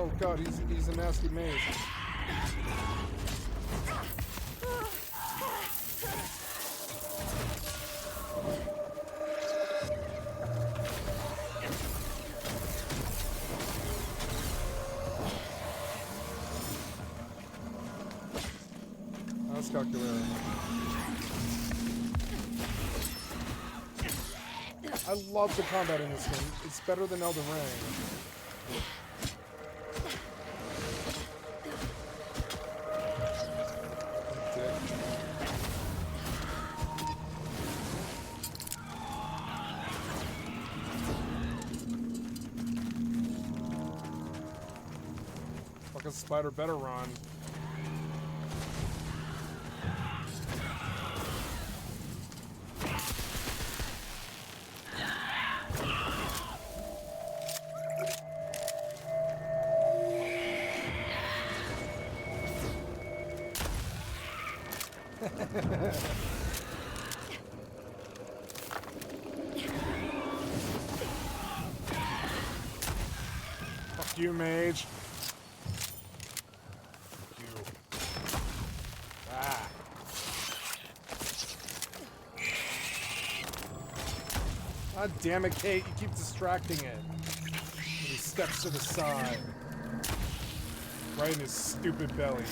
Oh god, he's a nasty mage. That's calculated. I love the combat in this game. It's better than Elden Ring. Fucking spider better run. Fuck you, mage. Fuck you. Ah. God damn it, Kate. You keep distracting it. And he steps to the side. Right in his stupid belly.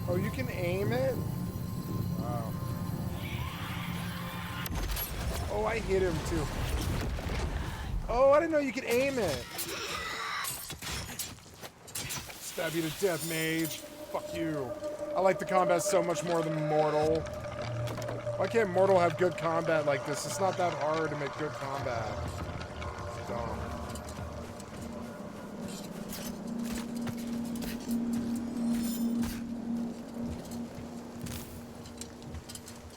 Oh, you can aim it? Wow. Oh, I hit him too. Oh, I didn't know you could aim it. Stab you to death, mage. Fuck you. I like the combat so much more than Mortal. Why can't Mortal have good combat like this? It's not that hard to make good combat. Dumb.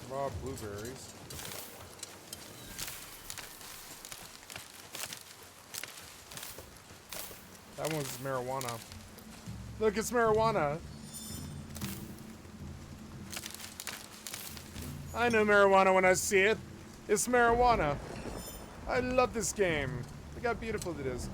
Raw blueberries. That one's marijuana. Look, it's marijuana. I know marijuana when I see it. It's marijuana. I love this game. Look how beautiful it is.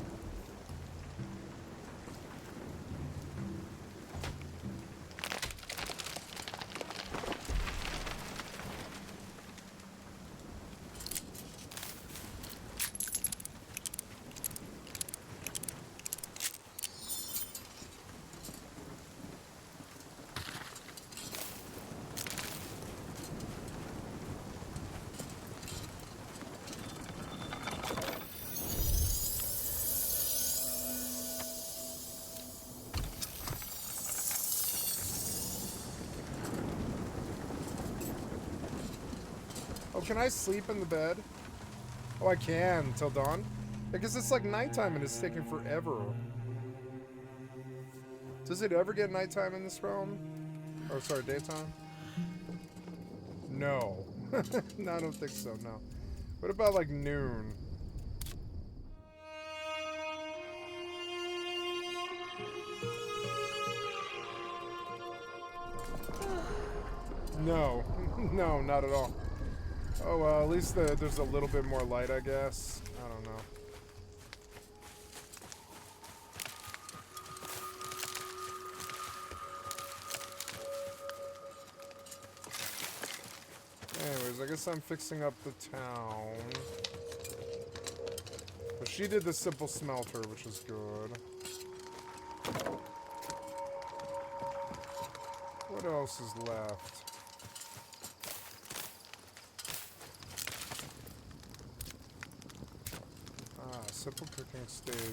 Oh, can I sleep in the bed? Oh, I can until dawn? Because it's like nighttime and it's taking forever. Does it ever get nighttime in this realm? Oh, sorry, daytime? No. No, I don't think so, no. What about like noon? No. No, not at all. Oh, well, at least there's a little bit more light, I guess. I don't know. Anyways, I guess I'm fixing up the town. But she did the simple smelter, which is good. What else is left? Ah, simple cooking station.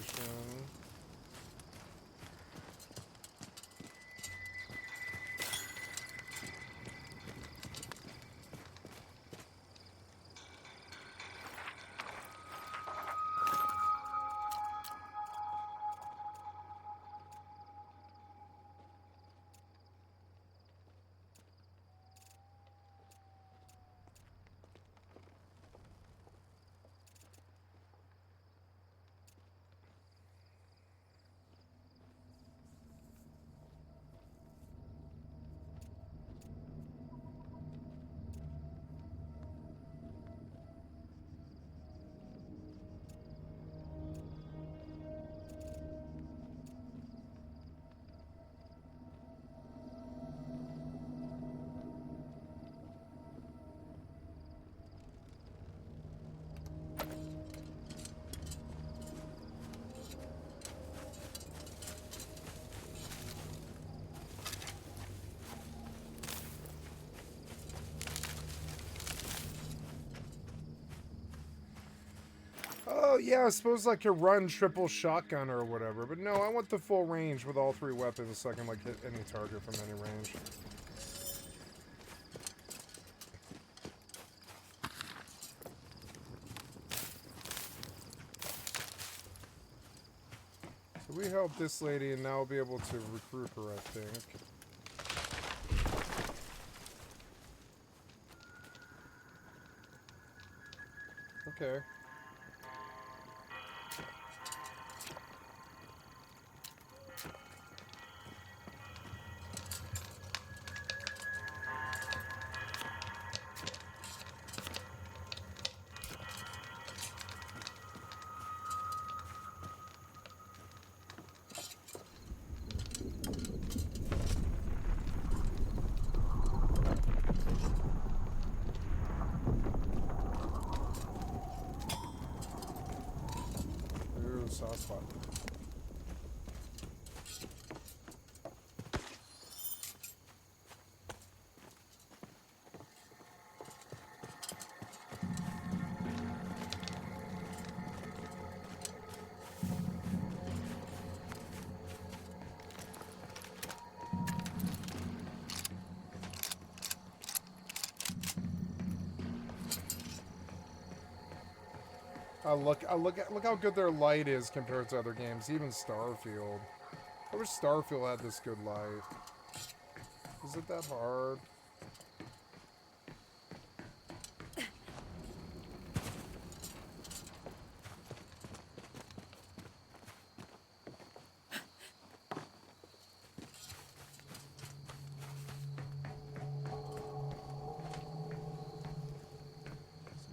Oh, yeah, I suppose I could run triple shotgun or whatever. But no, I want the full range with all 3 weapons so I can, like, hit any target from any range. So we help this lady, and now we'll be able to recruit her, I think. Okay. Ooh, soft spot. Look how good their light is compared to other games, even Starfield. I wish Starfield had this good light. Is it that hard?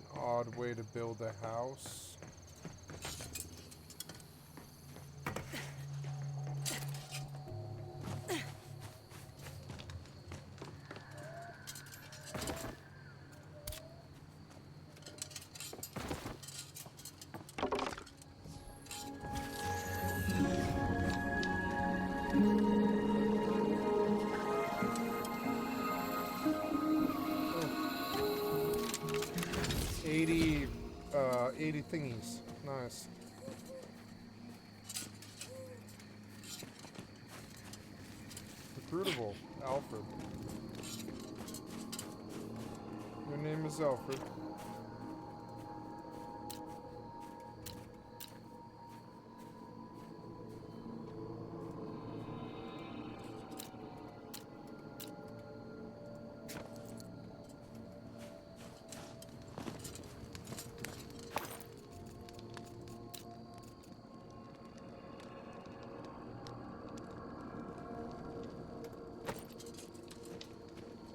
It's an odd way to build a house. Oh. 80 thingies. Nice. Recruitable. Alfred. Your name is Alfred.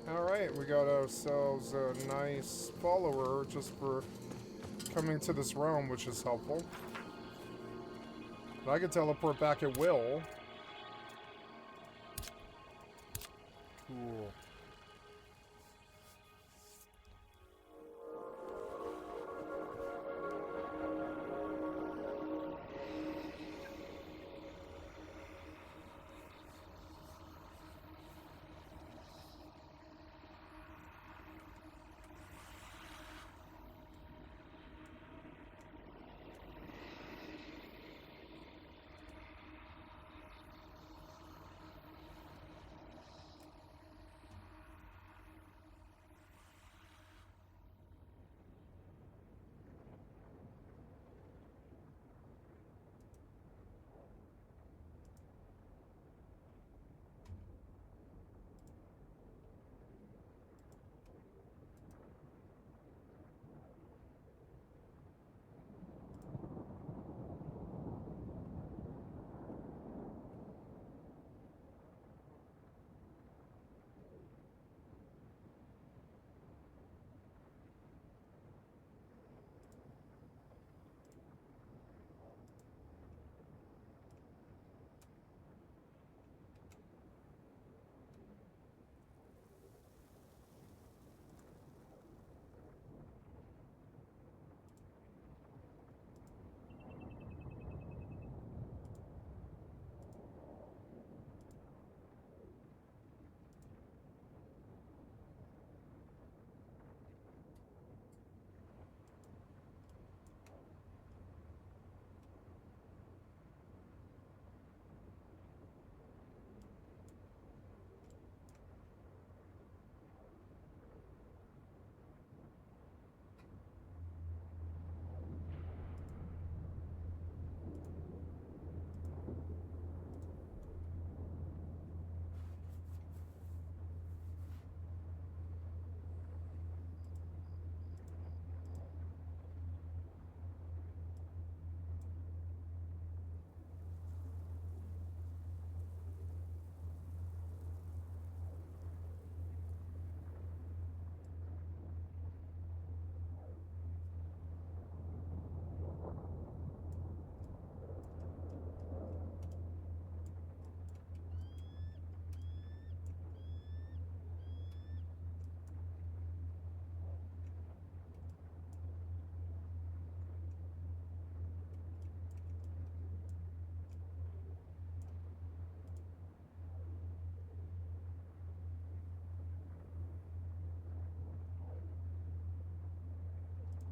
Alright, we got ourselves a nice follower just for coming to this realm, which is helpful. But I can teleport back at will. Cool.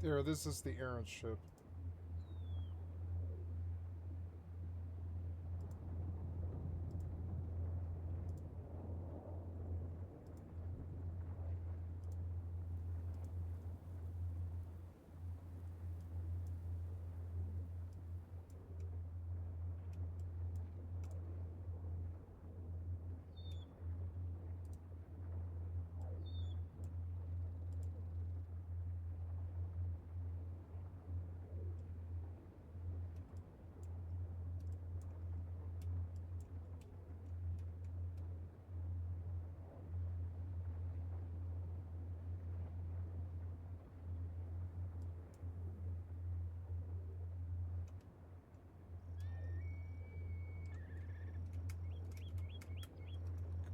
There, this is the errant ship.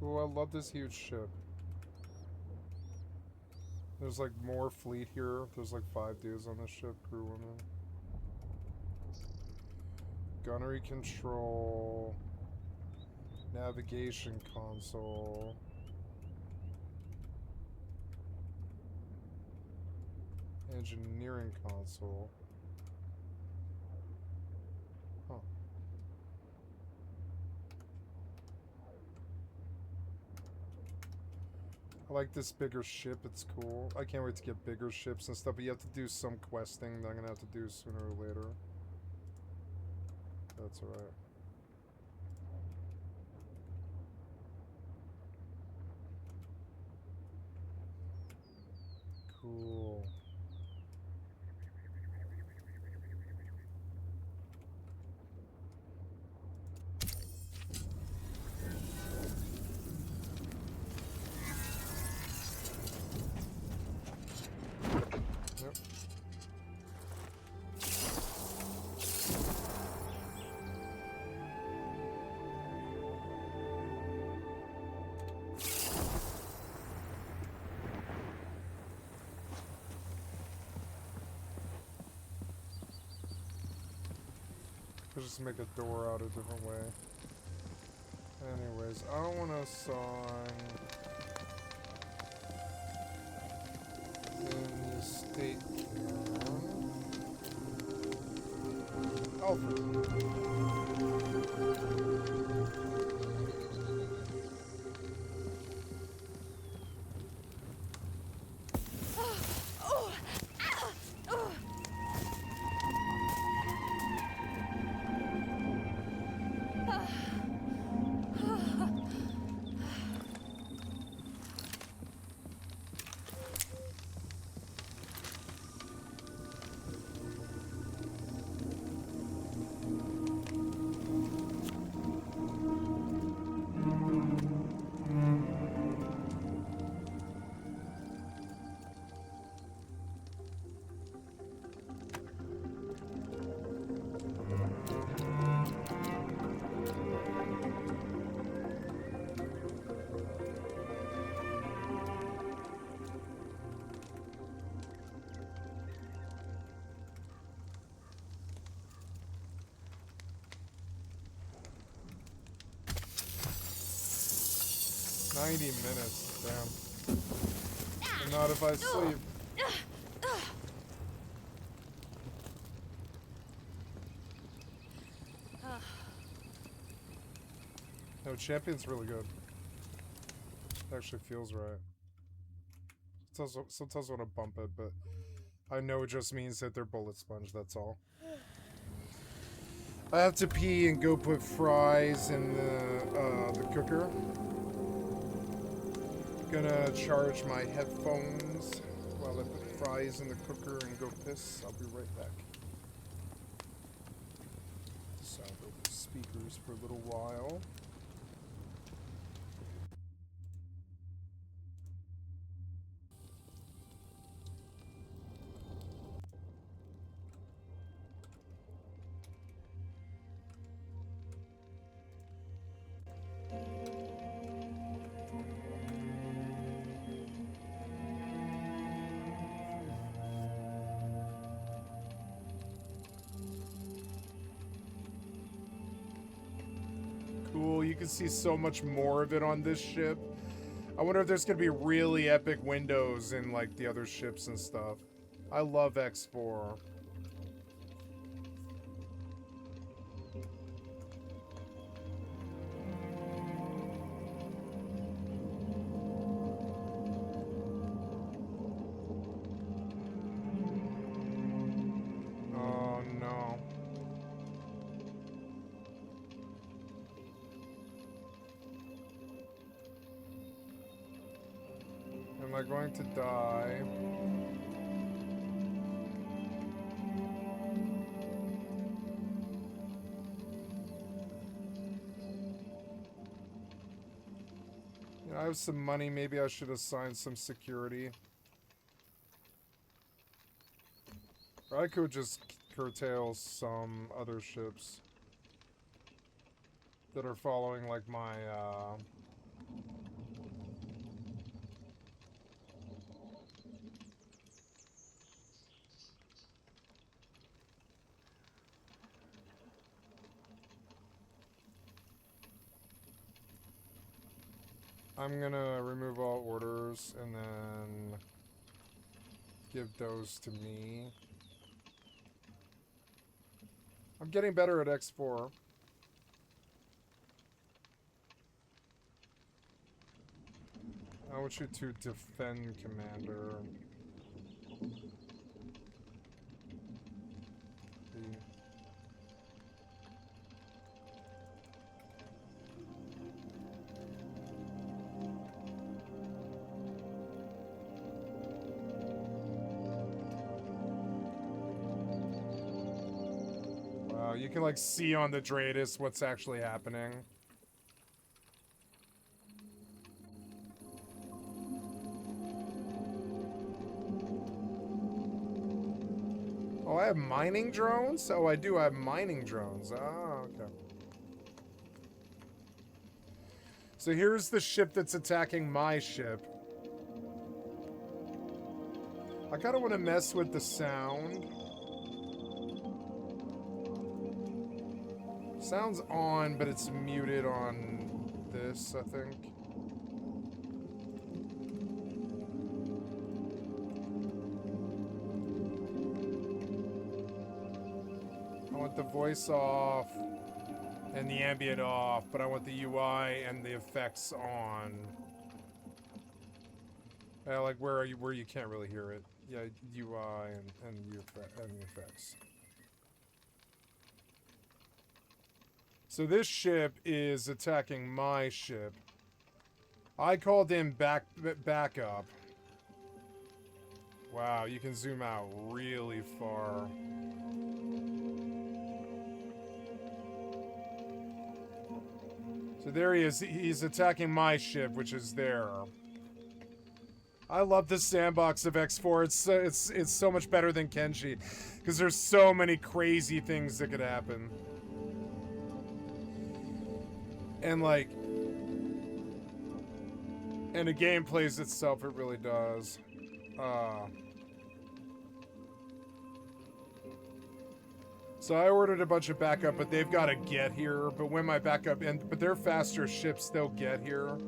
Cool, I love this huge ship. There's like more fleet here. There's like 5 dudes on this ship, crew women. Gunnery control. Navigation console. Engineering console. Huh. I like this bigger ship, it's cool. I can't wait to get bigger ships and stuff, but you have to do some questing that I'm gonna have to do sooner or later. That's alright. Cool. Yep. Could just make a door out a different way. Anyways, I don't want a song in the state canon. Alfred. $90 damn. And not if I sleep. No, Champion's really good. It actually feels right. Sometimes I want to bump it, but I know it just means that they're bullet sponge, that's all. I have to pee and go put fries in the cooker. Gonna charge my headphones while I put fries in the cooker and go piss. I'll be right back. Sound over the speakers for a little while. Cool, you can see so much more of it on this ship. I wonder if there's gonna be really epic windows in like the other ships and stuff. I love X4. Oh no. Am I going to die? You know, I have some money. Maybe I should assign some security. Or I could just curtail some other ships that are following, like, my, I'm gonna remove all orders and then give those to me. I'm getting better at X4. I want you to defend, Commander. Wow, you can, like, see on the Dreadis what's actually happening. Oh, I have mining drones? Oh, I do have mining drones. Oh, okay. So here's the ship that's attacking my ship. I kind of want to mess with the sound. Sound's on, but it's muted on this, I think. I want the voice off and the ambient off, but I want the UI and the effects on. Like where you can't really hear it. Yeah, UI and the effects. So this ship is attacking my ship. I called in backup. Wow, you can zoom out really far. So there he is. He's attacking my ship, which is there. I love the sandbox of X4. It's so much better than Kenshi, because there's so many crazy things that could happen. And like, and the game plays itself. It really does. So I ordered a bunch of backup, but they've got to get here. But when my backup, but they're faster ships, they'll get here.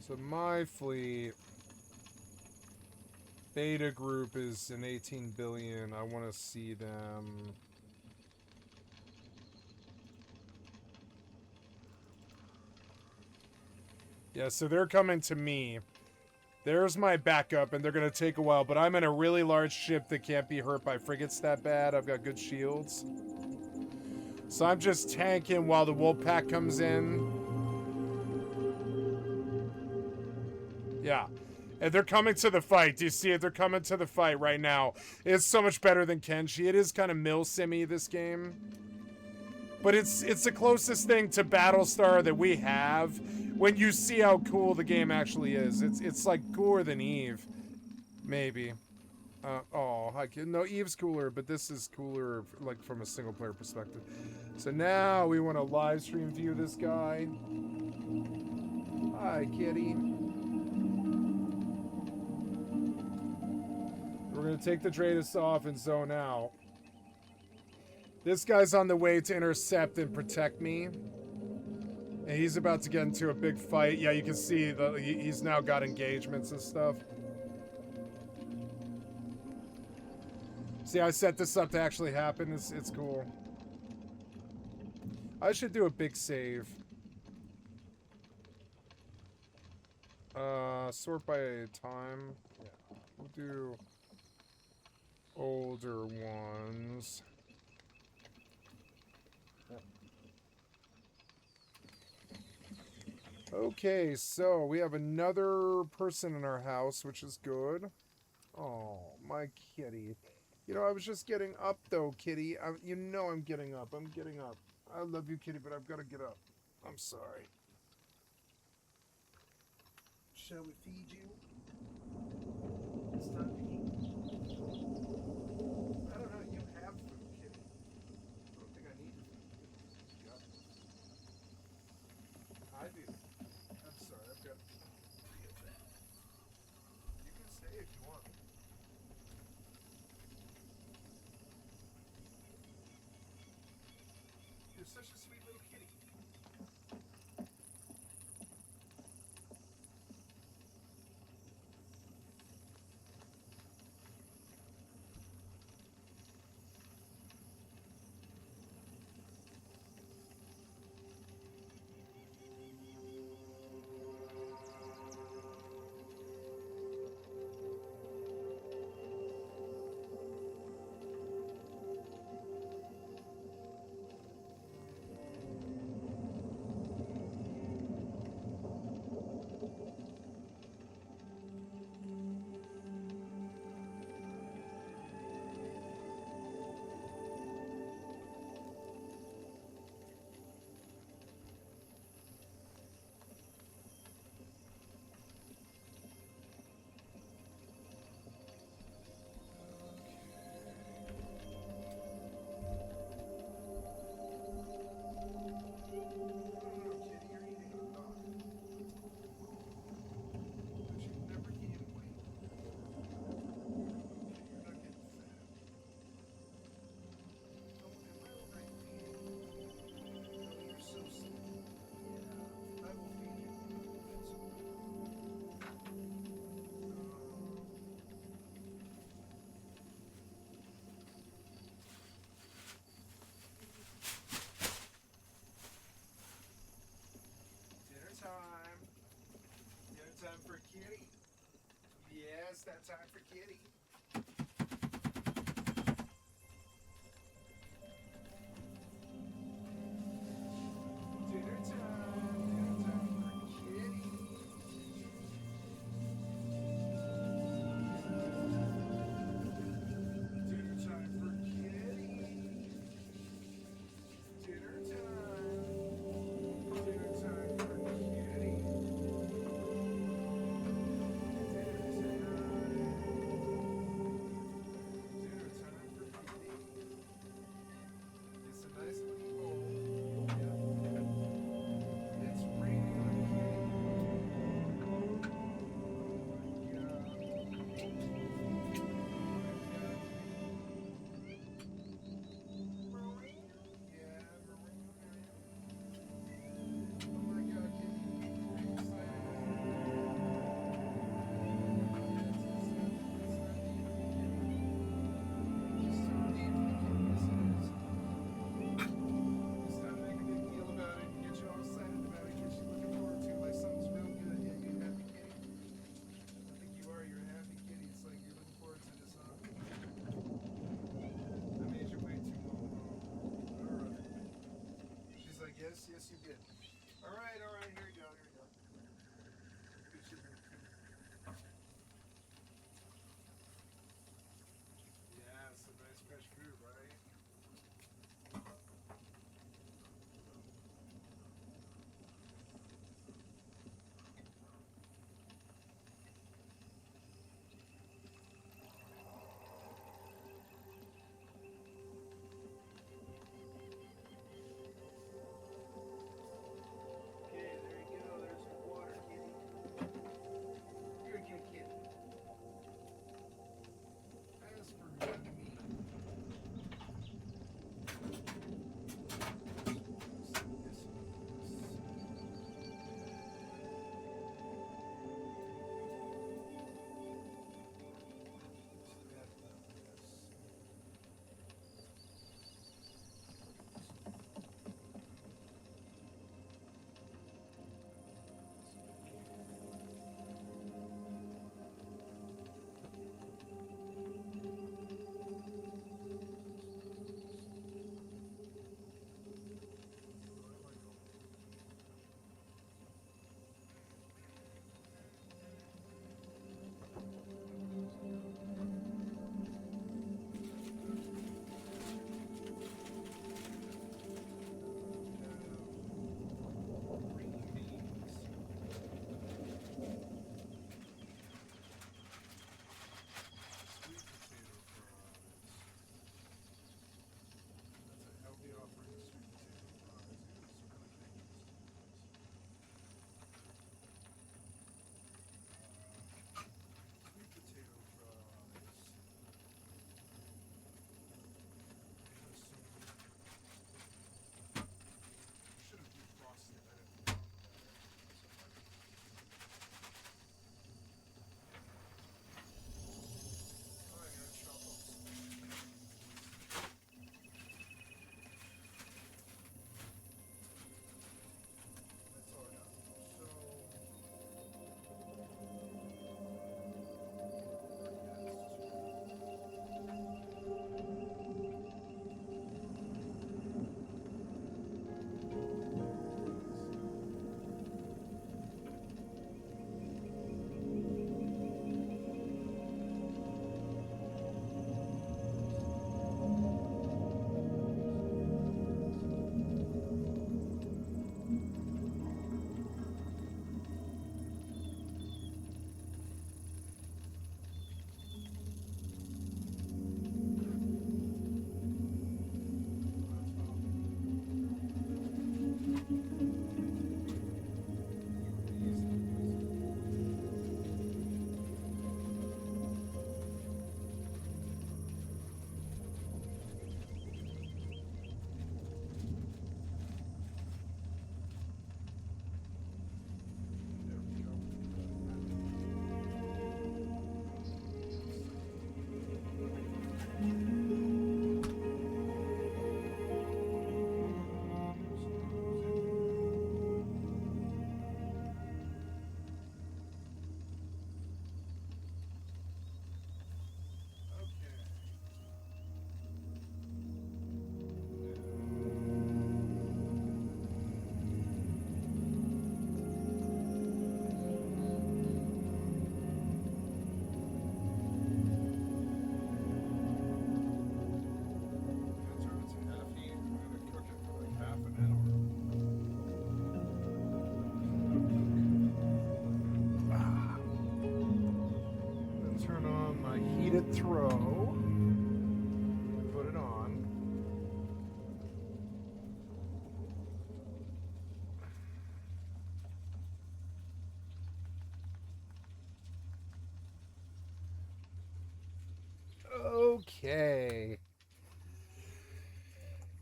So my fleet beta group is an 18 billion. I want to see them. Yeah, so they're coming to me. There's my backup, and they're going to take a while, but I'm in a really large ship that can't be hurt by frigates that bad. I've got good shields. So I'm just tanking while the wolf pack comes in. Yeah. And they're coming to the fight. Do you see it? They're coming to the fight right now. It's so much better than Kenshi. It is kind of mil-simmy, this game. But it's the closest thing to Battlestar that we have, when you see how cool the game actually is. It's like cooler than Eve, maybe. Oh, hi kid. No, Eve's cooler, but this is cooler like from a single player perspective. So now we want to live stream view this guy. Hi, kitty. We're gonna take the Dratus off and zone out. This guy's on the way to intercept and protect me. And he's about to get into a big fight. Yeah, you can see he's now got engagements and stuff. See, I set this up to actually happen. It's cool. I should do a big save. Sort by time. Yeah, we'll do older ones. Okay, so we have another person in our house, which is good. Oh, my kitty. You know, I was just getting up, though, kitty. You know I'm getting up. I'm getting up. I love you, kitty, but I've got to get up. I'm sorry. Shall we feed you? It's time to eat. I don't know. You have food, kitty. I don't think I need food. Yep. I do. I'm sorry. I've got plenty of that. You can stay if you want. You're such a sweet little kitty. Time for kitty. Yes, that time for kitty. Dinner time. Dinner time for kitty. Dinner time for kitty. Dinner time. Dinner time for kitty. Yes, you did. All right, here we go, here we go. Yeah, some nice fresh food, right?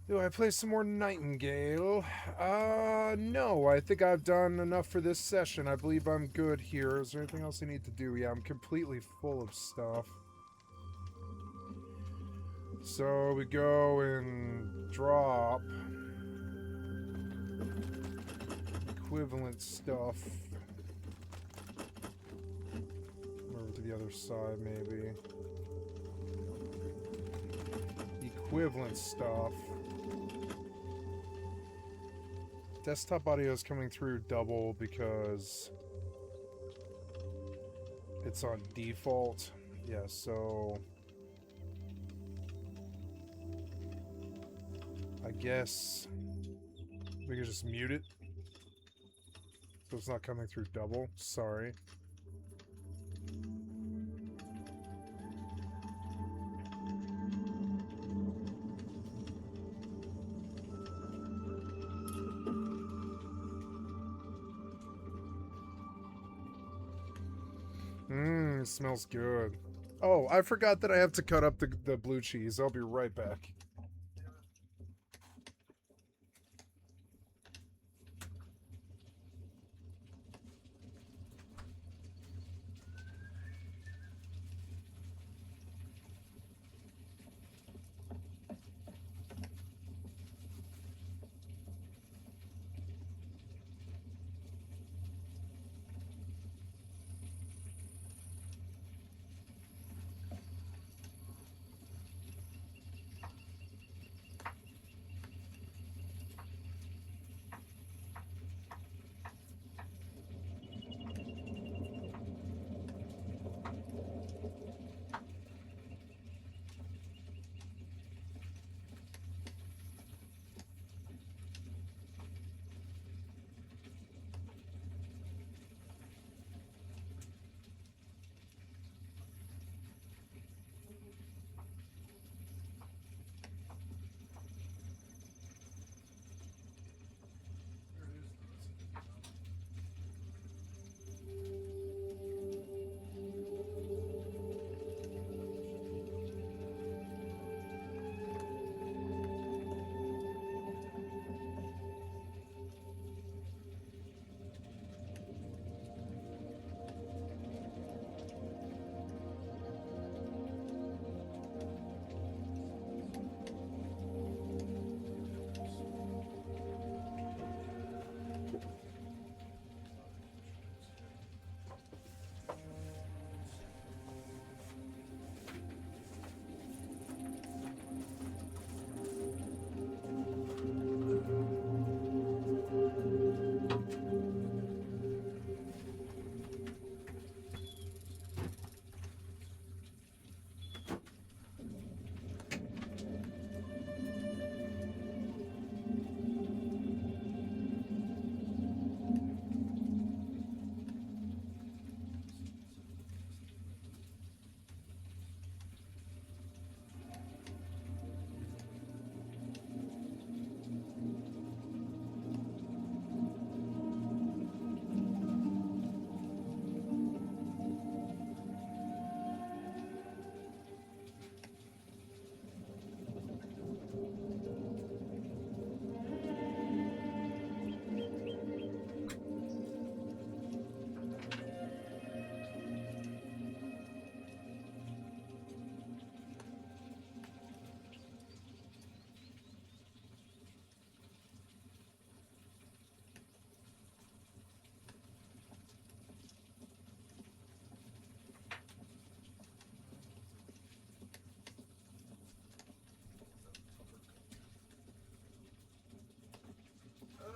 Do I play some more Nightingale? No. I think I've done enough for this session. I believe I'm good here. Is there anything else I need to do? Yeah, I'm completely full of stuff. So we go and drop equivalent stuff. Over to the other side, maybe. Equivalent stuff. Desktop audio is coming through double because it's on default. Yeah, so I guess we can just mute it so it's not coming through double. Sorry. Mmm, smells good. Oh, I forgot that I have to cut up the blue cheese. I'll be right back.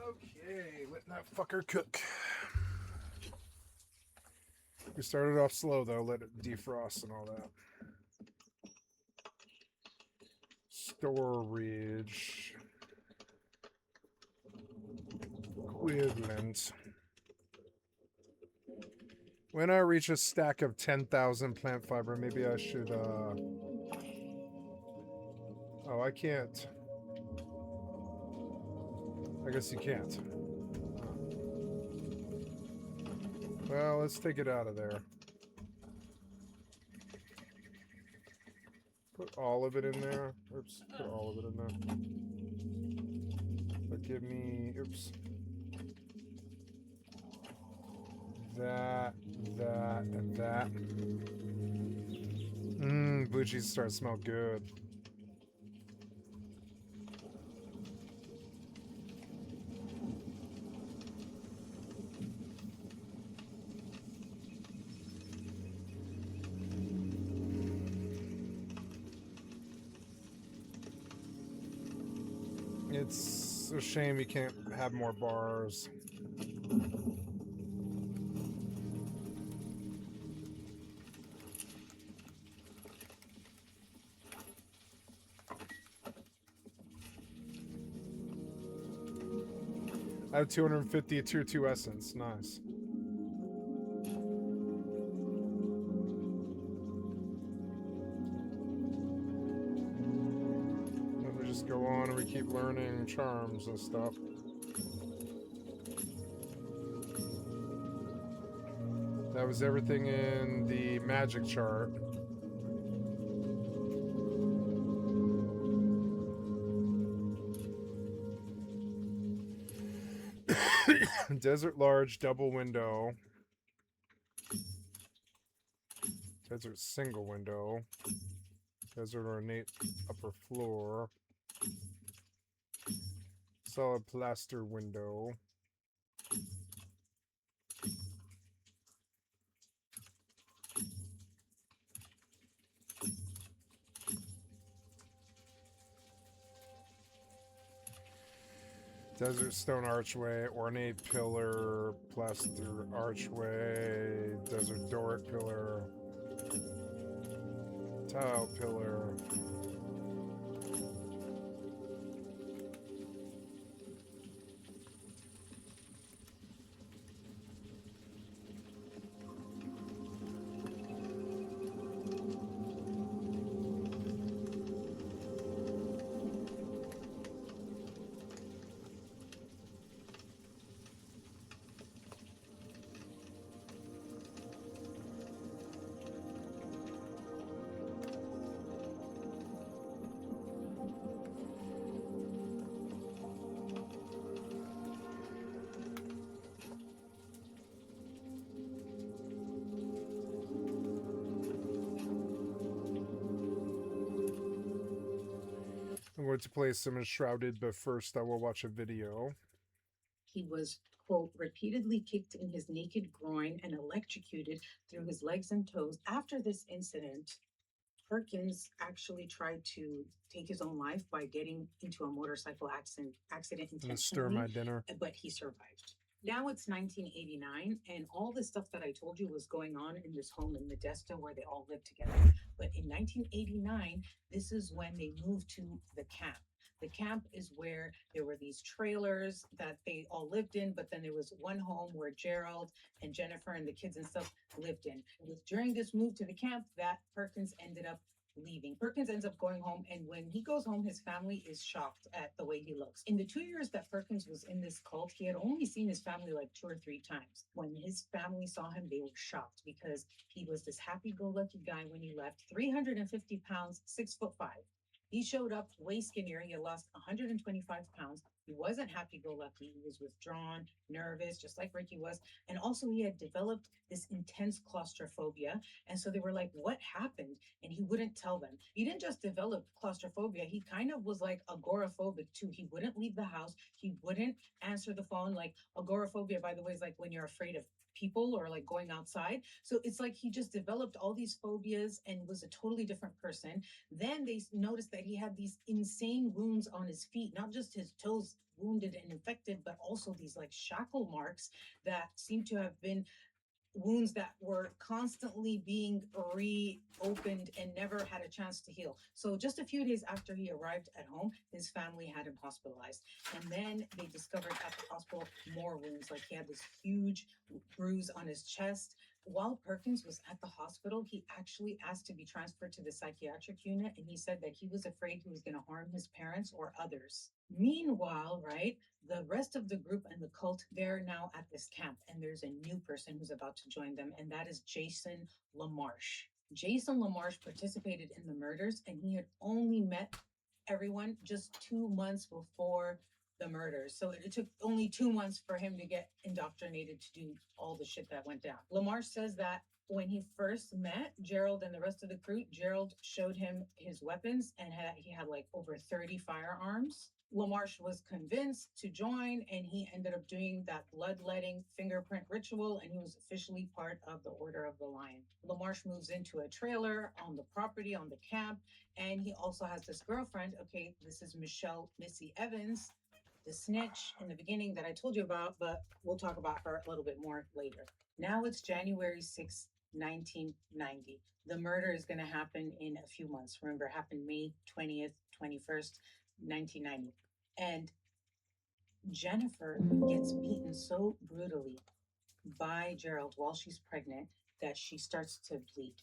Okay, let that fucker cook. We started off slow though, let it defrost and all that. Storage. Equivalent. When I reach a stack of 10,000 plant fiber, maybe I should, Oh, I can't. I guess you can't. Well, let's take it out of there. Put all of it in there. Oops, put all of it in there. But give me, oops. That, and that. Blue cheese starting to smell good. It's a shame you can't have more bars. I have 250 tier 2 essence. Nice. Let me just go on and we keep learning charms and stuff. That was everything in the magic chart. Desert large double window. Desert single window. Desert ornate upper floor. Solid plaster window. Desert stone archway, ornate pillar, plaster archway, desert Doric pillar, tile pillar. I'm going to play some Enshrouded, but first I will watch a video. He was, quote, repeatedly kicked in his naked groin and electrocuted through his legs and toes. After this incident, Perkins actually tried to take his own life by getting into a motorcycle accident I'm gonna stir my dinner. but he survived. Now it's 1989, and all the stuff that I told you was going on in this home in Modesto where they all lived together. But in 1989, this is when they moved to the camp. The camp is where there were these trailers that they all lived in, but then there was one home where Gerald and Jennifer and the kids and stuff lived in. It was during this move to the camp that Perkins ended up leaving. Perkins ends up going home, and when he goes home, his family is shocked at the way he looks. In the 2 years that Perkins was in this cult, he had only seen his family like 2 or 3 times. When his family saw him, they were shocked because he was this happy-go-lucky guy when he left. 350 pounds, 6'5". He showed up way skinnier. He had lost 125 pounds. He wasn't happy go lucky. He was withdrawn, nervous, just like Ricky was. And also, he had developed this intense claustrophobia. And so they were like, what happened? And he wouldn't tell them. He didn't just develop claustrophobia, he kind of was like agoraphobic too. He wouldn't leave the house, he wouldn't answer the phone. Like, agoraphobia, by the way, is like when you're afraid of people or like going outside. So it's like he just developed all these phobias and was a totally different person. Then they noticed that he had these insane wounds on his feet, not just his toes wounded and infected, but also these like shackle marks that seem to have been wounds that were constantly being reopened and never had a chance to heal. So just a few days after he arrived at home, his family had him hospitalized. And then they discovered at the hospital more wounds, like he had this huge bruise on his chest. While Perkins was at the hospital, he actually asked to be transferred to the psychiatric unit, and he said that he was afraid he was going to harm his parents or others. Meanwhile, right, the rest of the group and the cult, they're now at this camp, and there's a new person who's about to join them, and that is Jason LaMarche. Jason LaMarche participated in the murders, and he had only met everyone just 2 months before the murders. So it took only 2 months for him to get indoctrinated to do all the shit that went down. LaMarche says that when he first met Gerald and the rest of the crew, Gerald showed him his weapons and he had like over 30 firearms. LaMarche was convinced to join, and he ended up doing that bloodletting fingerprint ritual, and he was officially part of the Order of the Lion. LaMarche moves into a trailer on the property, on the camp, and he also has this girlfriend. Okay, this is Michelle Missy Evans, the snitch in the beginning that I told you about, but we'll talk about her a little bit more later. Now it's January 6th, 1990. The murder is going to happen in a few months. Remember, it happened May 20th, 21st, 1990. And Jennifer gets beaten so brutally by Gerald while she's pregnant that she starts to bleed,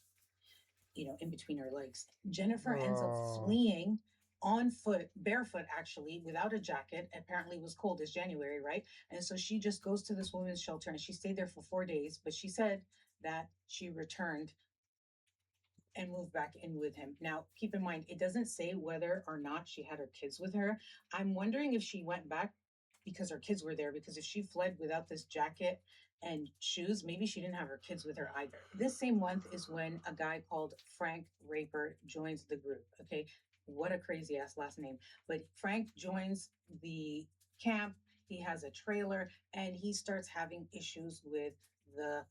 in between her legs. Jennifer ends up fleeing on foot, barefoot actually, without a jacket. Apparently it was cold. It's January, right? And so she just goes to this women's shelter, and she stayed there for 4 days, but she said that she returned and moved back in with him. Now, keep in mind, it doesn't say whether or not she had her kids with her. I'm wondering if she went back because her kids were there, because if she fled without this jacket and shoes, maybe she didn't have her kids with her either. This same month is when a guy called Frank Raper joins the group. Okay, what a crazy ass last name. But Frank joins the camp. He has a trailer, and he starts having issues with the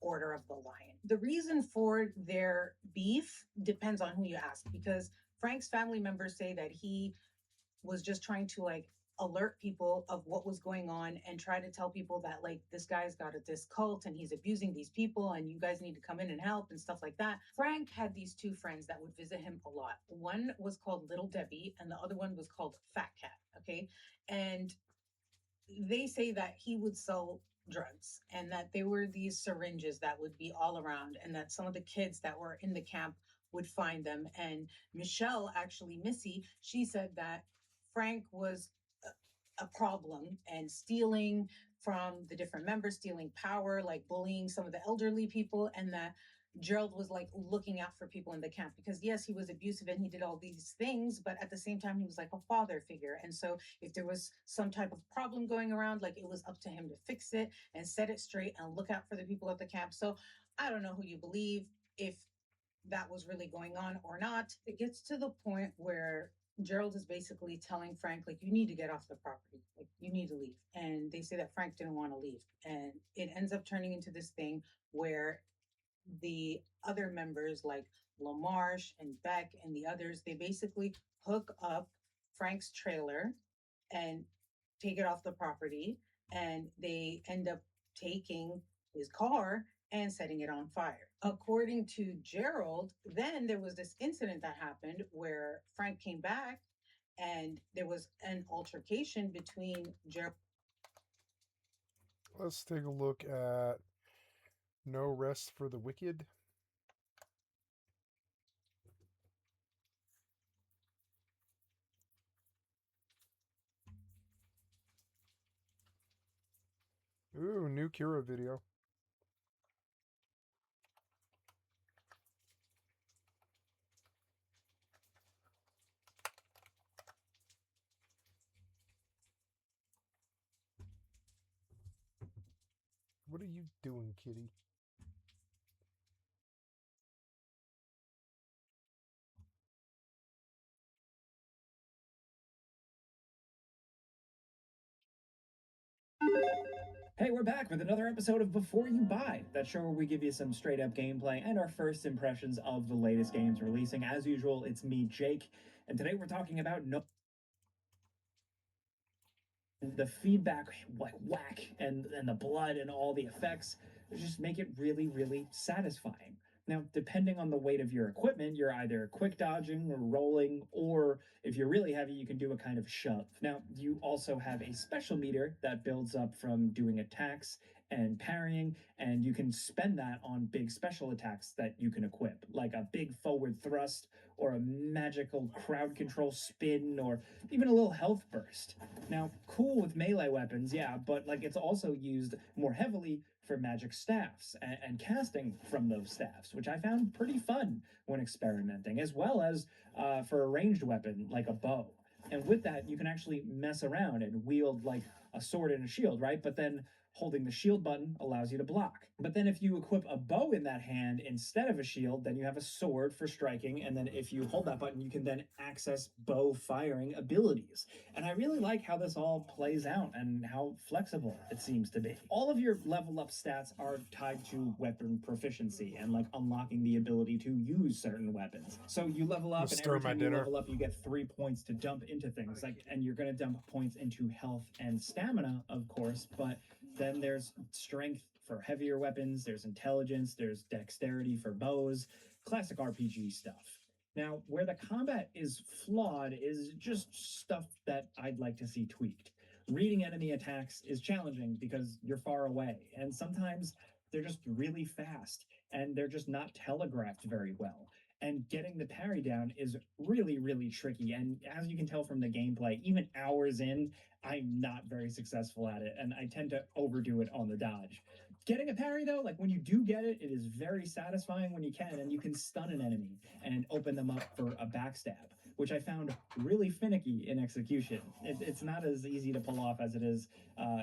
Order of the Lion. The reason for their beef depends on who you ask, because Frank's family members say that he was just trying to like alert people of what was going on and try to tell people that like this guy's got this cult and he's abusing these people and you guys need to come in and help and stuff like that. Frank had these two friends that would visit him a lot. One was called Little Debbie and the other one was called Fat Cat. Okay. And they say that he would sell drugs and that there were these syringes that would be all around, and that some of the kids that were in the camp would find them. And Michelle, actually, Missy, she said that Frank was a problem and stealing from the different members, stealing power, like bullying some of the elderly people, and that Gerald was like looking out for people in the camp because yes, he was abusive and he did all these things, but at the same time, he was like a father figure. And so if there was some type of problem going around, like it was up to him to fix it and set it straight and look out for the people at the camp. So I don't know who you believe, if that was really going on or not. It gets to the point where Gerald is basically telling Frank, like, you need to get off the property, like, you need to leave. And they say that Frank didn't want to leave. And it ends up turning into this thing where the other members like LaMarche and Beck and the others, they basically hook up Frank's trailer and take it off the property, and they end up taking his car and setting it on fire. According to Gerald, then there was this incident that happened where Frank came back and there was an altercation between Gerald. Let's take a look at No Rest for the Wicked. Ooh, new Kira video. What are you doing, kitty? Hey, we're back with another episode of Before You Buy, that show where we give you some straight up gameplay and our first impressions of the latest games releasing. As usual, it's me, Jake, and today we're talking about the feedback, like whack, and the blood and all the effects just make it really, really satisfying. Now, depending on the weight of your equipment, you're either quick dodging or rolling, or if you're really heavy, you can do a kind of shove. Now, you also have a special meter that builds up from doing attacks and parrying, and you can spend that on big special attacks that you can equip, like a big forward thrust, or a magical crowd control spin, or even a little health burst. Now, cool with melee weapons, yeah, but like it's also used more heavily for magic staffs and casting from those staffs, which I found pretty fun when experimenting, as well as for a ranged weapon like a bow. And with that, you can actually mess around and wield like a sword and a shield, right? But then holding the shield button allows you to block. But then if you equip a bow in that hand instead of a shield, then you have a sword for striking. And then if you hold that button, you can then access bow firing abilities. And I really like how this all plays out and how flexible it seems to be. All of your level up stats are tied to weapon proficiency and like unlocking the ability to use certain weapons. So you level up, and every time you level up, you get 3 points to dump into things. Like, and you're gonna dump points into health and stamina, of course, but then there's strength for heavier weapons, there's intelligence, there's dexterity for bows, classic RPG stuff. Now, where the combat is flawed is just stuff that I'd like to see tweaked. Reading enemy attacks is challenging because you're far away, and sometimes they're just really fast and they're just not telegraphed very well. And getting the parry down is really, really tricky. And as you can tell from the gameplay, even hours in, I'm not very successful at it, and I tend to overdo it on the dodge. Getting a parry, though, like when you do get it, it is very satisfying when you can, and you can stun an enemy and open them up for a backstab, which I found really finicky in execution. It's not as easy to pull off as it is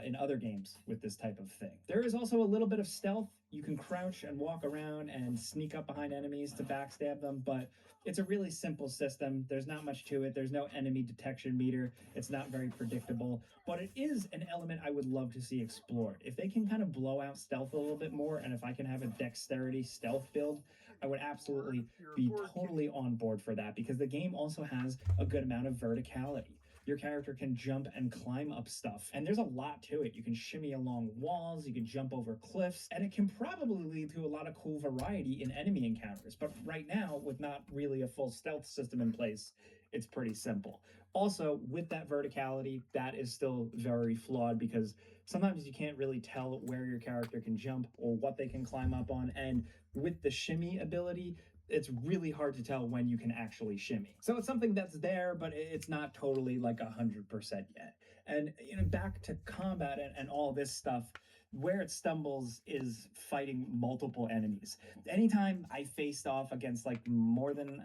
in other games with this type of thing. There is also a little bit of stealth. You can crouch and walk around and sneak up behind enemies to backstab them, but it's a really simple system. There's not much to it. There's no enemy detection meter. It's not very predictable, but it is an element I would love to see explored. If they can kind of blow out stealth a little bit more, and if I can have a dexterity stealth build, I would absolutely be totally on board for that, because the game also has a good amount of verticality. Your character can jump and climb up stuff, and there's a lot to it. You can shimmy along walls, you can jump over cliffs, and it can probably lead to a lot of cool variety in enemy encounters. But right now, with not really a full stealth system in place, it's pretty simple. Also, with that verticality, that is still very flawed, because sometimes you can't really tell where your character can jump or what they can climb up on, and with the shimmy ability, it's really hard to tell when you can actually shimmy. So it's something that's there, but it's not totally like 100% yet. And back to combat and all this stuff, where it stumbles is fighting multiple enemies. Anytime I faced off against like more than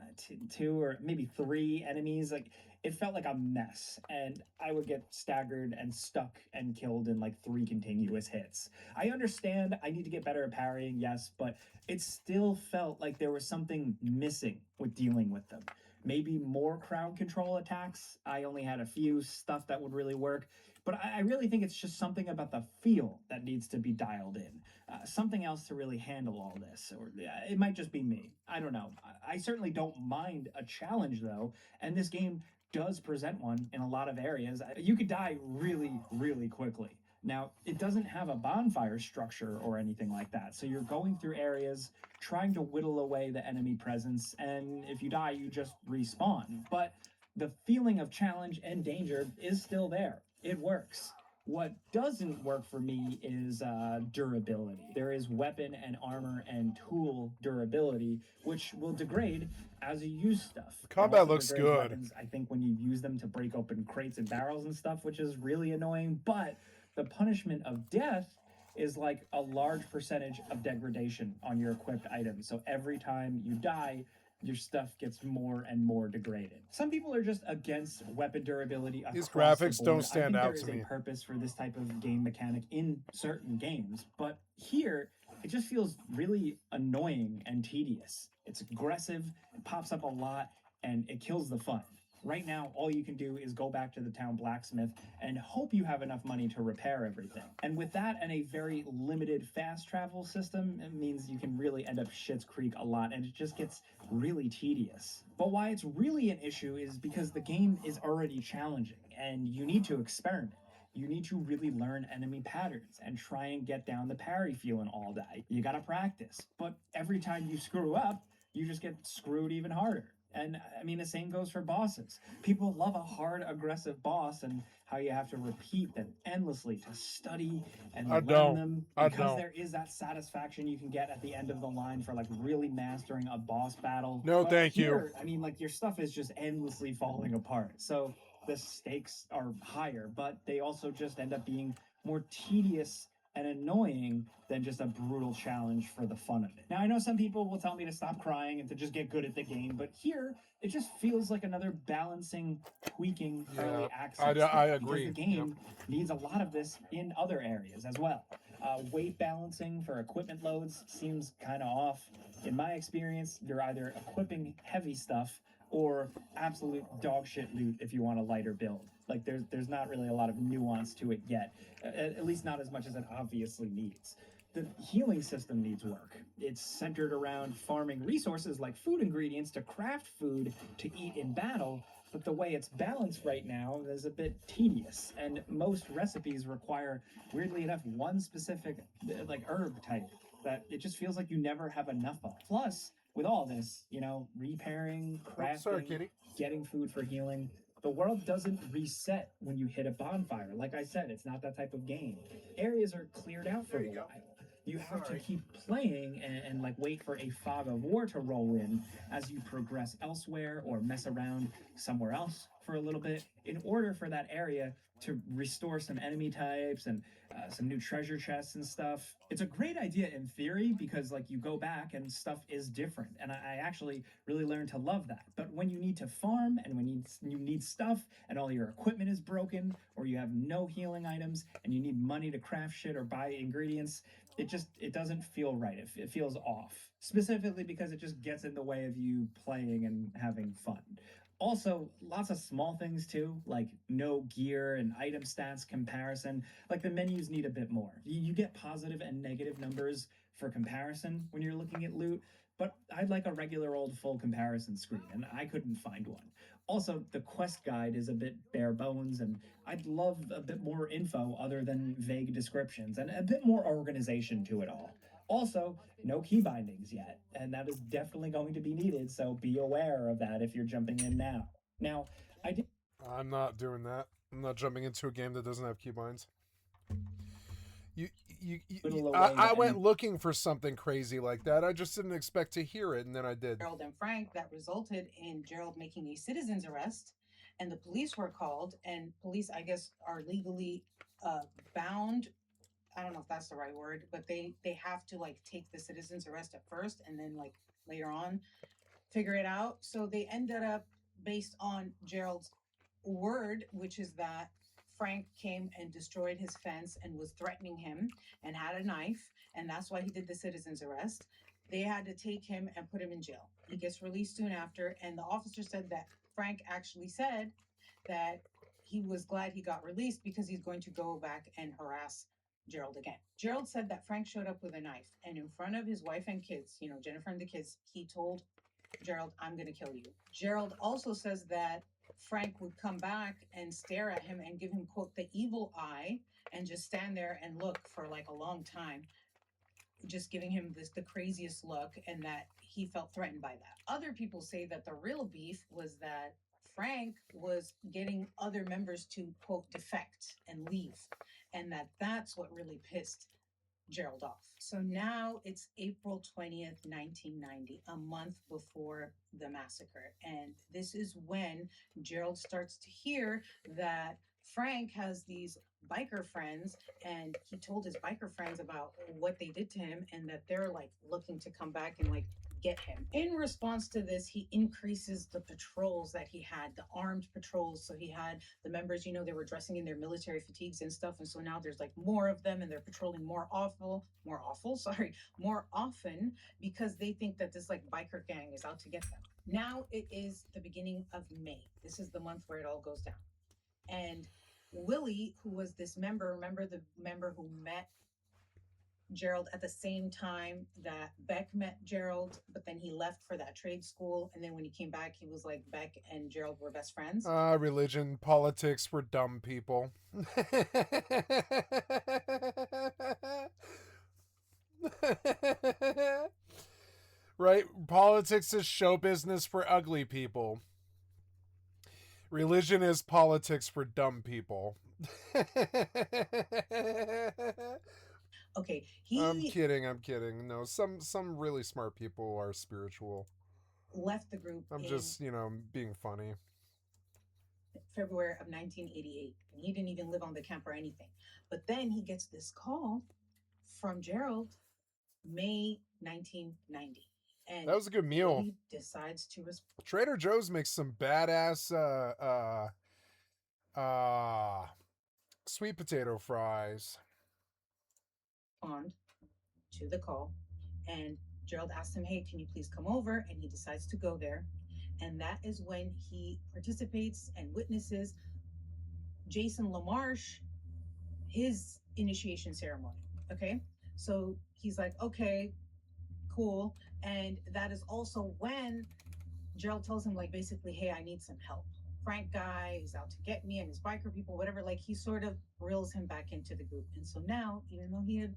two or maybe three enemies, like it felt like a mess, and I would get staggered and stuck and killed in like 3 continuous hits. I understand I need to get better at parrying, yes, but it still felt like there was something missing with dealing with them. Maybe more crowd control attacks. I only had a few stuff that would really work, but I really think it's just something about the feel that needs to be dialed in. Something else to really handle all this, or it might just be me. I don't know. I certainly don't mind a challenge though, and this game does present one in a lot of areas. You could die really, really quickly. Now, it doesn't have a bonfire structure or anything like that, so you're going through areas trying to whittle away the enemy presence, and if you die, you just respawn. But the feeling of challenge and danger is still there. It works. What doesn't work for me is durability. There is weapon and armor and tool durability, which will degrade as you use stuff. The combat looks good. Weapons, I think, when you use them to break open crates and barrels and stuff, which is really annoying, but the punishment of death is like a large percentage of degradation on your equipped items. So every time you die, your stuff gets more and more degraded. Some people are just against weapon durability. These graphics don't stand out to me. I think there is a purpose for this type of game mechanic in certain games, but here it just feels really annoying and tedious. It's aggressive, it pops up a lot, and it kills the fun. Right now, all you can do is go back to the town blacksmith and hope you have enough money to repair everything. And with that and a very limited fast travel system, it means you can really end up Schitt's Creek a lot, and it just gets really tedious. But why it's really an issue is because the game is already challenging, and you need to experiment. You need to really learn enemy patterns and try and get down the parry feeling all day. You gotta practice, but every time you screw up, you just get screwed even harder. And I mean, the same goes for bosses. People love a hard, aggressive boss and how you have to repeat them endlessly to study and learn them. Because there is that satisfaction you can get at the end of the line for like really mastering a boss battle. No, but thank here, I mean, like your stuff is just endlessly falling apart. So the stakes are higher, but they also just end up being more tedious and annoying than just a brutal challenge for the fun of it. Now, I know some people will tell me to stop crying and to just get good at the game, but here it just feels like another balancing, tweaking early access. I Because agree. the game needs a lot of this in other areas as well. Weight balancing for equipment loads seems kind of off. In my experience, you're either equipping heavy stuff or absolute dog shit loot if you want a lighter build. Like there's not really a lot of nuance to it yet, at least not as much as it obviously needs. The healing system needs work. It's centered around farming resources like food ingredients to craft food to eat in battle, but the way it's balanced right now is a bit tedious, and most recipes require, weirdly enough, one specific like herb type that it just feels like you never have enough of. Plus, with all this, repairing, crafting, getting food for healing, the world doesn't reset when you hit a bonfire. Like I said, it's not that type of game. Areas are cleared out for a while. You have to keep playing and like wait for a fog of war to roll in as you progress elsewhere or mess around somewhere else for a little bit in order for that area to restore some enemy types and some new treasure chests and stuff. It's a great idea in theory because like you go back and stuff is different, and I actually really learned to love that. But when you need to farm and when you need stuff and all your equipment is broken or you have no healing items and you need money to craft shit or buy ingredients, it doesn't feel right. It feels off, specifically because it just gets in the way of you playing and having fun. Also, lots of small things too, like no gear and item stats comparison. Like the menus need a bit more. You get positive and negative numbers for comparison when you're looking at loot, but I'd like a regular old full comparison screen, and I couldn't find one. Also, the quest guide is a bit bare bones, and I'd love a bit more info other than vague descriptions and a bit more organization to it all. Also, no key bindings yet, and that is definitely going to be needed, so be aware of that if you're jumping in now. Now, I'm not doing that. I'm not jumping into a game that doesn't have keybinds. I went looking for something crazy like that. I just didn't expect to hear it, and then I did. Gerald and Frank, that resulted in Gerald making a citizen's arrest, and the police were called, and police, I guess, are legally bound. I don't know if that's the right word, but they have to like take the citizen's arrest at first, and then like later on figure it out. So they ended up based on Gerald's word, which is that Frank came and destroyed his fence and was threatening him and had a knife, and that's why he did the citizen's arrest. They had to take him and put him in jail. He gets released soon after, and the officer said that Frank actually said that he was glad he got released because he's going to go back and harass Gerald again. Gerald said that Frank showed up with a knife, and in front of his wife and kids, Jennifer and the kids, he told Gerald, I'm going to kill you. Gerald also says that Frank would come back and stare at him and give him, quote, the evil eye and just stand there and look for like a long time, just giving him the craziest look, and that he felt threatened by that. Other people say that the real beef was that Frank was getting other members to, quote, defect and leave, and that's what really pissed Gerald off. So now it's April 20th, 1990, a month before the massacre. And this is when Gerald starts to hear that Frank has these biker friends, and he told his biker friends about what they did to him and that they're like looking to come back and like get him. In response to this, he increases the patrols that he had, the armed patrols. So he had the members, they were dressing in their military fatigues and stuff. And so now there's like more of them, and they're patrolling more often because they think that this like biker gang is out to get them. Now it is the beginning of May. This is the month where it all goes down. And Willie, who was this member, remember the member who met Gerald at the same time that Beck met Gerald, but then he left for that trade school. And then when he came back, he was like, Beck and Gerald were best friends. Religion, politics were dumb people. Right? Politics is show business for ugly people. Religion is politics for dumb people. Okay, I'm kidding. No, some really smart people are spiritual. Left the group. I'm just, being funny. February of 1988. And he didn't even live on the camp or anything. But then he gets this call from Gerald, May 1990. And That was a good meal. Willie decides to respond. Trader Joe's makes some badass sweet potato fries. To the call, and Gerald asks him, hey, can you please come over? And he decides to go there. And that is when he participates and witnesses Jason LaMarche, his initiation ceremony. Okay. So he's like, okay, cool. And that is also when Gerald tells him, like, basically, hey, I need some help. Frank guy is out to get me and his biker people, whatever. Like, he sort of reels him back into the group. And so now, even though he had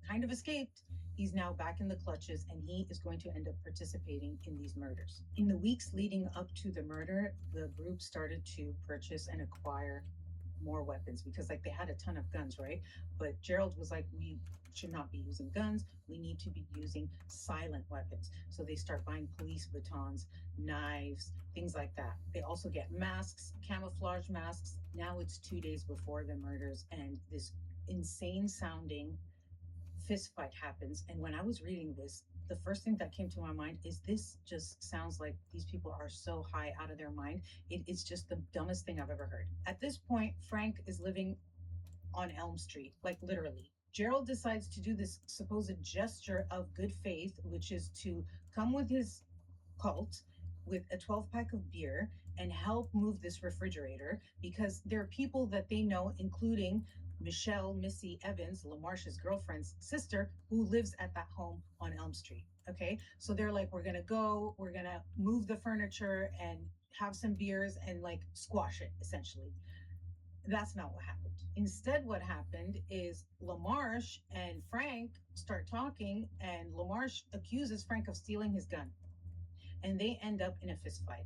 kind of escaped, he's now back in the clutches, and he is going to end up participating in these murders. In the weeks leading up to the murder, the group started to purchase and acquire more weapons, because like they had a ton of guns, right? But Gerald was like, we should not be using guns. We need to be using silent weapons. So they start buying police batons, knives, things like that. They also get masks, camouflage masks. Now it's 2 days before the murders, and this insane sounding fist fight happens. And when I was reading this, the first thing that came to my mind is, this just sounds like these people are so high out of their mind. It is just the dumbest thing I've ever heard. At this point, Frank is living on Elm Street, like literally. Gerald decides to do this supposed gesture of good faith, which is to come with his cult with a 12-pack of beer and help move this refrigerator, because there are people that they know, including Michelle Missy Evans, LaMarche's girlfriend's sister, who lives at that home on Elm Street. Okay, so they're like, we're gonna move the furniture and have some beers and like squash it, essentially. That's not what happened. Instead, what happened is LaMarche and Frank start talking, and LaMarche accuses Frank of stealing his gun, and they end up in a fist fight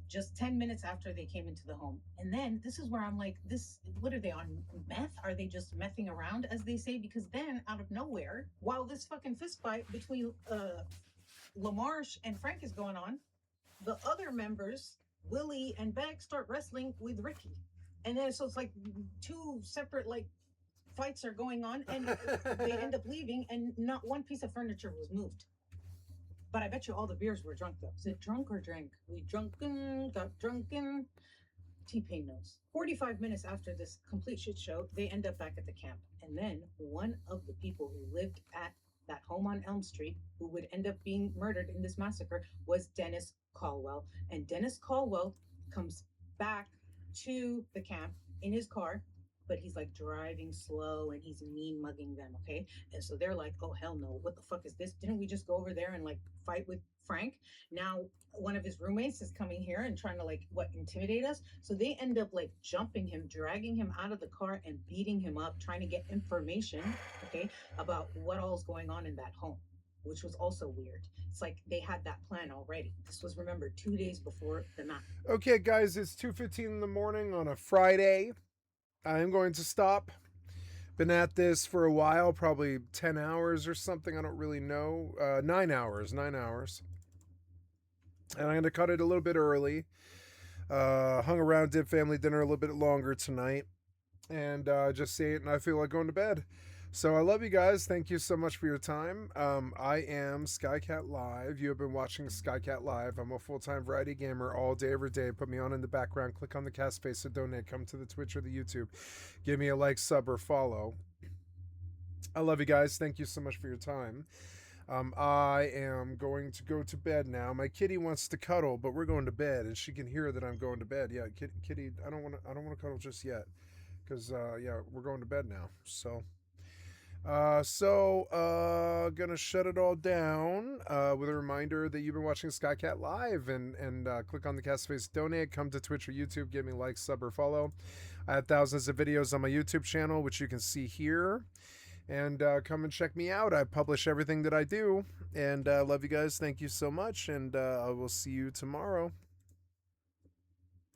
just 10 minutes after they came into the home. And then this is where I'm like, what are they on meth? Are they just messing around, as they say? Because then out of nowhere, while this fucking fist fight between LaMarche and Frank is going on, the other members, Willie and Beck, start wrestling with Ricky. And then so it's like two separate like fights are going on, and they end up leaving, and not one piece of furniture was moved. But I bet you all the beers were drunk, though. Is it drunk or drank? We drunken, got drunken. T-Pain knows. 45 minutes after this complete shit show, they end up back at the camp. And then one of the people who lived at that home on Elm Street, who would end up being murdered in this massacre, was Dennis Caldwell. And Dennis Caldwell comes back to the camp in his car, but he's like driving slow and he's mean mugging them, okay? And so they're like, oh, hell no, what the fuck is this? Didn't we just go over there and like fight with Frank? Now one of his roommates is coming here and trying to like, intimidate us? So they end up like jumping him, dragging him out of the car and beating him up, trying to get information, okay, about what all's going on in that home, which was also weird. It's like they had that plan already. This was, remember, 2 days before the map. Okay, guys, it's 2:15 in the morning on a Friday. I'm going to stop. Been at this for a while, probably 10 hours or something. I don't really know. 9 hours. And I'm going to cut it a little bit early. Hung around, did family dinner a little bit longer tonight. And just ate, and I feel like going to bed. So I love you guys. Thank you so much for your time. I am Skycatlive. You have been watching Skycatlive. I'm a full-time variety gamer all day, every day. Put me on in the background. Click on the cast face to donate. Come to the Twitch or the YouTube. Give me a like, sub, or follow. I love you guys. Thank you so much for your time. I am going to go to bed now. My kitty wants to cuddle, but we're going to bed, and she can hear that I'm going to bed. Yeah, kitty, I don't want to cuddle just yet, because yeah, we're going to bed now. So gonna shut it all down with a reminder that you've been watching Skycat Live, and click on the cast face donate. Come to Twitch or YouTube, give me a like, sub, or follow. I have thousands of videos on my YouTube channel, which you can see here, and come and check me out. I publish everything that I do, and love you guys. Thank you so much, and I will see you tomorrow.